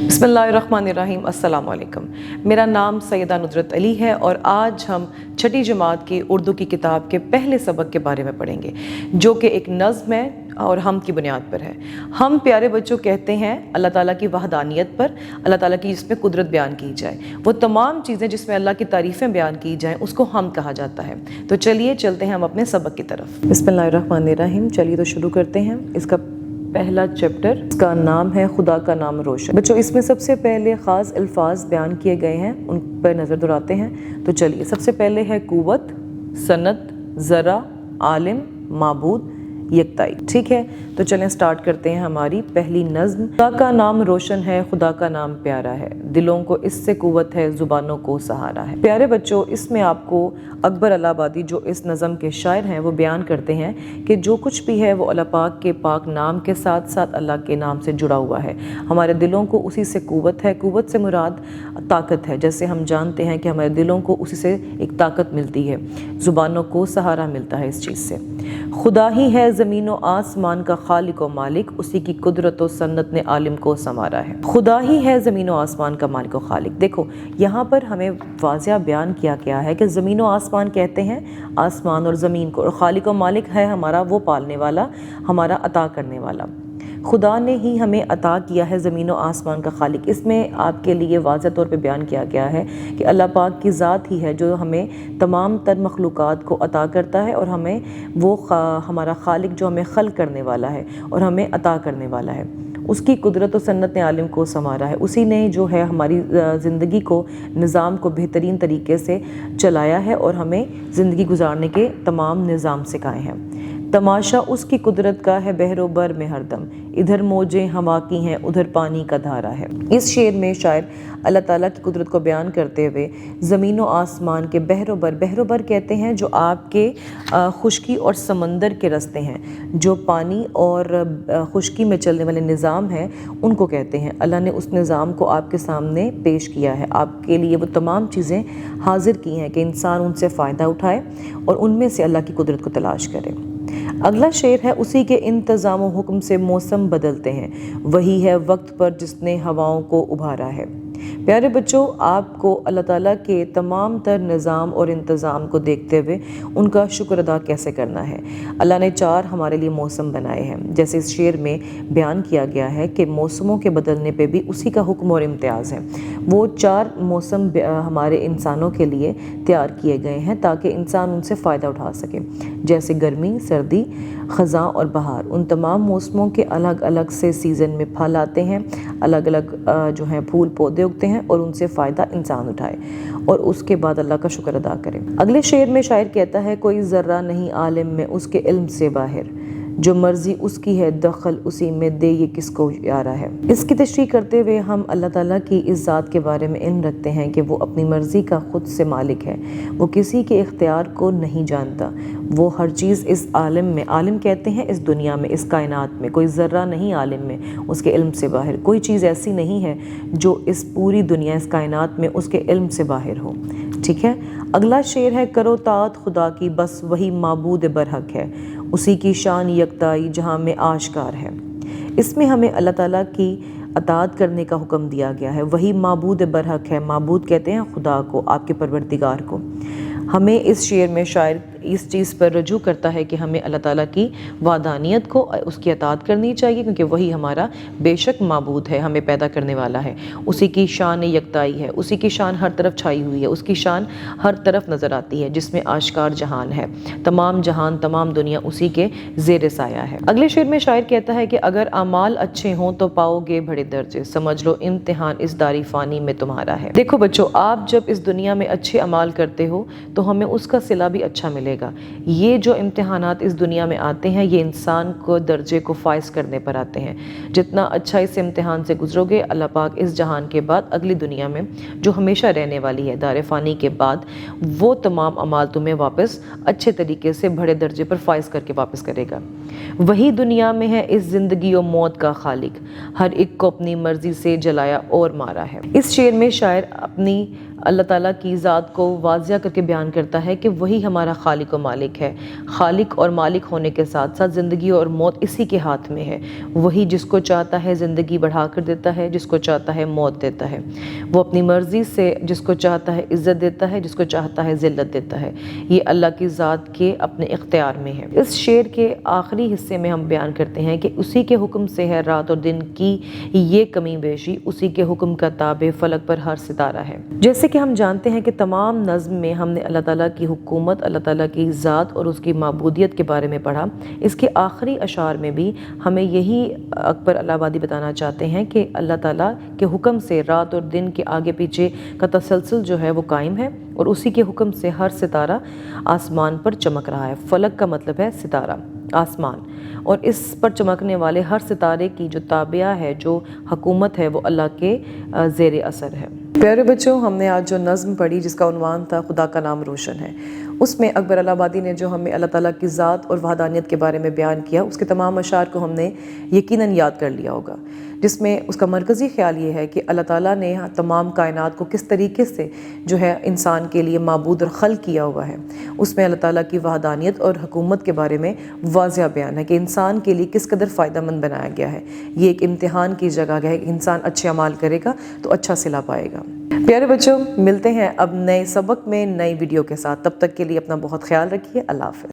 बिस्मिल्लाहिर्रहमानिर्रहीम, अस्सलाम वालेकुम। मेरा नाम सैयदा नुजरत अली है और आज हम छठी जमात की उर्दू की किताब के पहले सबक के बारे में पढ़ेंगे, जो कि एक नज़्म है और हम की बुनियाद पर है। हम प्यारे बच्चों कहते हैं अल्लाह ताला की वहदानियत पर, अल्लाह ताला की जिसमें कुदरत बयान की जाए, वो तमाम चीज़ें जिसमें अल्लाह की तारीफ़ें बयान की जाएँ उसको हम कहा जाता है। तो चलिए चलते हैं हम अपने सबक की तरफ। बिस्मिल्लाहिर्रहमानिर्रहीम, चलिए तो शुरू करते हैं। इसका पहला चैप्टर, इसका नाम है खुदा का नाम रोशन। बच्चों, इसमें सबसे पहले ख़ास अल्फाज बयान किए गए हैं, उन पर नज़र दुराते हैं। तो चलिए, सबसे पहले है कुव्वत, सनत, ज़रा, आलिम, माबूद, यकताई। ठीक है, तो चलें स्टार्ट करते हैं हमारी पहली नज़्म। खुदा का नाम रोशन है, खुदा का नाम प्यारा है, दिलों को इससे कुव्वत है, ज़ुबानों को सहारा है। प्यारे बच्चों, इसमें आपको अकबर इलाहाबादी जो इस नज़्म के शायर हैं वो बयान करते हैं कि जो कुछ भी है वो अल्लाह पाक के पाक नाम के साथ साथ अल्लाह के नाम से जुड़ा हुआ है। हमारे दिलों को उसी से कुव्वत है। कुव्वत से मुराद ताकत है, जैसे हम जानते हैं कि हमारे दिलों को उसी से एक ताकत मिलती है, ज़ुबानों को सहारा मिलता है इस चीज़ से। खुदा ही है ज़मीन व आसमान का खालिक व मालिक, उसी की कुदरत व सन्नत ने आलिम को संवारा है। खुदा ही है ज़मीन व आसमान का मालिक व खालिक। देखो, यहाँ पर हमें वाज़िया बयान किया गया है कि ज़मीन व आसमान कहते हैं आसमान और ज़मीन को, और खालिक व मालिक है हमारा वो पालने वाला, हमारा अता करने वाला। खुदा ने ही हमें अता किया है ज़मीन व आसमान का खालिक। इसमें आपके लिए वाज़ह तौर पे बयान किया गया है कि अल्लाह पाक की ज़ात ही है जो हमें तमाम तर मखलूक़ात को अता करता है, और हमें वो हमारा खालिक जो हमें खल्क़ करने वाला है और हमें अता करने वाला है। उसकी कुदरत और सन्नत ने आलिम को संवारा है। उसी ने जो है हमारी ज़िंदगी को, निज़ाम को बेहतरीन तरीके से चलाया है और हमें ज़िंदगी गुजारने के तमाम निज़ाम सिखाए हैं। तमाशा उसकी कुदरत का है बहरो बर में हरदम, इधर मौजें हवा की हैं उधर पानी का धारा है। इस शेर में शायर अल्लाह ताला की कुदरत को बयान करते हुए ज़मीन व आसमान के बहरो बर कहते हैं जो आपके खुश्की और समंदर के रास्ते हैं, जो पानी और खुश्की में चलने वाले निज़ाम हैं उनको कहते हैं। अल्लाह ने उस निज़ाम को आपके सामने पेश किया है, आपके लिए वो तमाम चीज़ें हाजिर की हैं कि इंसान उनसे फ़ायदा उठाए और उनमें से अल्लाह की कुदरत को तलाश करे। अगला शेर है, उसी के इंतज़ाम व हुक्म से मौसम बदलते हैं, वही है वक्त पर जिसने हवाओं को उभारा है। प्यारे बच्चों, आपको अल्लाह ताला के तमाम तर निज़ाम और इंतज़ाम को देखते हुए उनका शुक्र अदा कैसे करना है। अल्लाह ने 4 हमारे लिए मौसम बनाए हैं, जैसे इस शेर में बयान किया गया है कि मौसमों के बदलने पे भी उसी का हुक्म और इम्तियाज़ है। वो 4 मौसम हमारे इंसानों के लिए तैयार किए गए हैं ताकि इंसान उनसे फ़ायदा उठा सके, जैसे गर्मी, सर्दी, ख़ज़ां और बहार। उन तमाम मौसमों के अलग अलग से सीज़न में फल आते हैं, अलग अलग जो हैं फूल पौधे उगते हैं और उनसे फ़ायदा इंसान उठाए और उसके बाद अल्लाह का शुक्र अदा करें। अगले शेर में शायर कहता है, कोई ज़र्रा नहीं आलिम में उसके इल्म से बाहर, जो मर्ज़ी उसकी है दखल उसी में दे ये किसको यारा है। इसकी तशरीह करते हुए हम अल्लाह ताला की इस ज़ात के बारे में इल्म रखते हैं कि वो अपनी मर्ज़ी का ख़ुद से मालिक है, वो किसी के इख्तियार को नहीं जानता, वो हर चीज़ इस आलिम में, आलिम कहते हैं इस दुनिया में, इस कायनात में, कोई ज़र्रा नहीं आलिम में उसके इल्म से बाहर, कोई चीज़ ऐसी नहीं है जो इस पूरी दुनिया, इस कायनात में उसके इल्म से बाहर हो। ठीक है, अगला शेर है, करो तात खुदा की बस वही माबूद बरहक है, उसी की शान यकताई जहाँ में आश्कार है। इसमें हमें अल्लाह ताला की अताअत करने का हुक्म दिया गया है। वही माबूद बरहक है, माबूद कहते हैं खुदा को, आपके परवरदिगार को। हमें इस शेर में शायर इस चीज़ पर रजू करता है कि हमें अल्लाह ताला की वादानियत को, उसकी अताअत करनी चाहिए, क्योंकि वही हमारा बेशक माबूद है, हमें पैदा करने वाला है। उसी की शान यकताई है, उसी की शान हर तरफ छाई हुई है, उसकी शान हर तरफ नज़र आती है, जिसमें आश्कार जहान है, तमाम जहान, तमाम दुनिया उसी के ज़ेर साया है। अगले शेर में शायर कहता है कि अगर अमाल अच्छे हों तो पाओगे बड़े दर्जे, समझ लो इम्तिहान इस दारी फ़ानी में तुम्हारा है। देखो बच्चों, आप जब इस दुनिया में अच्छे अमाल करते हो तो हमें उसका सिला भी अच्छा मिलेगा। ये जो इम्तिहानात इस दुनिया में आते हैं ये इंसान को दर्जे को फाइज करने पर आते हैं। जितना अच्छा इस इम्तिहान से गुजरोगे, अल्लाह पाक इस जहान के बाद अगली दुनिया में जो हमेशा रहने वाली है, दार फ़ानी के बाद, वो तमाम अमाल तुम्हें वापस अच्छे तरीके से बड़े दर्जे पर फाइज करके वापस करेगा। वही दुनिया में है इस ज़िंदगी और मौत का खालिक, हर एक को अपनी मर्ज़ी से जलाया और मारा है। इस शेर में शायर अपनी अल्लाह ताला की ज़ात को वाज़िया करके बयान करता है कि वही हमारा खालिक خالق و مالک ہے۔ خالق اور مالک ہونے کے ساتھ ساتھ زندگی اور موت اسی کے ہاتھ میں ہے۔ وہی جس کو چاہتا ہے زندگی بڑھا کر دیتا ہے، جس کو چاہتا ہے موت دیتا ہے۔ وہ اپنی مرضی سے جس کو چاہتا ہے عزت دیتا ہے، جس کو چاہتا ہے ذلت دیتا ہے۔ یہ اللہ کی ذات کے اپنے اختیار میں ہے۔ اس شعر کے آخری حصے میں ہم بیان کرتے ہیں کہ اسی کے حکم سے ہے رات اور دن کی یہ کمی بیشی، اسی کے حکم کا تابع فلک پر ہر ستارہ ہے۔ جیسے کہ ہم جانتے ہیں کہ تمام نظم میں ہم نے اللہ تعالیٰ کی حکومت، اللہ تعالیٰ کی ذات اور اس کی معبودیت کے بارے میں پڑھا۔ اس کے آخری اشعار میں بھی ہمیں یہی اکبر الہ آبادی بتانا چاہتے ہیں کہ اللہ تعالیٰ کے حکم سے رات اور دن کے آگے پیچھے کا تسلسل جو ہے وہ قائم ہے، اور اسی کے حکم سے ہر ستارہ آسمان پر چمک رہا ہے۔ فلک کا مطلب ہے ستارہ، آسمان، اور اس پر چمکنے والے ہر ستارے کی جو تابعہ ہے، جو حکومت ہے، وہ اللہ کے زیر اثر ہے۔ پیارے بچوں، ہم نے آج جو نظم پڑھی جس کا عنوان تھا خدا کا نام روشن ہے، اس میں اکبر الہ آبادی نے جو ہمیں اللہ تعالیٰ کی ذات اور وحدانیت کے بارے میں بیان کیا، اس کے تمام اشعار کو ہم نے یقیناً یاد کر لیا ہوگا، جس میں اس کا مرکزی خیال یہ ہے کہ اللہ تعالیٰ نے تمام کائنات کو کس طریقے سے جو ہے انسان کے لیے معبود اور خلق کیا ہوا ہے۔ اس میں اللہ تعالیٰ کی وحدانیت اور حکومت کے بارے میں واضح بیان ہے کہ انسان کے لیے کس قدر فائدہ مند بنایا گیا ہے۔ یہ ایک امتحان کی جگہ ہے کہ انسان اچھے اعمال کرے گا تو اچھا صلہ پائے گا۔ پیارے بچوں، ملتے ہیں اب نئے سبق میں نئی ویڈیو کے ساتھ، تب تک کے لیے اپنا بہت خیال رکھیے۔ اللہ حافظ۔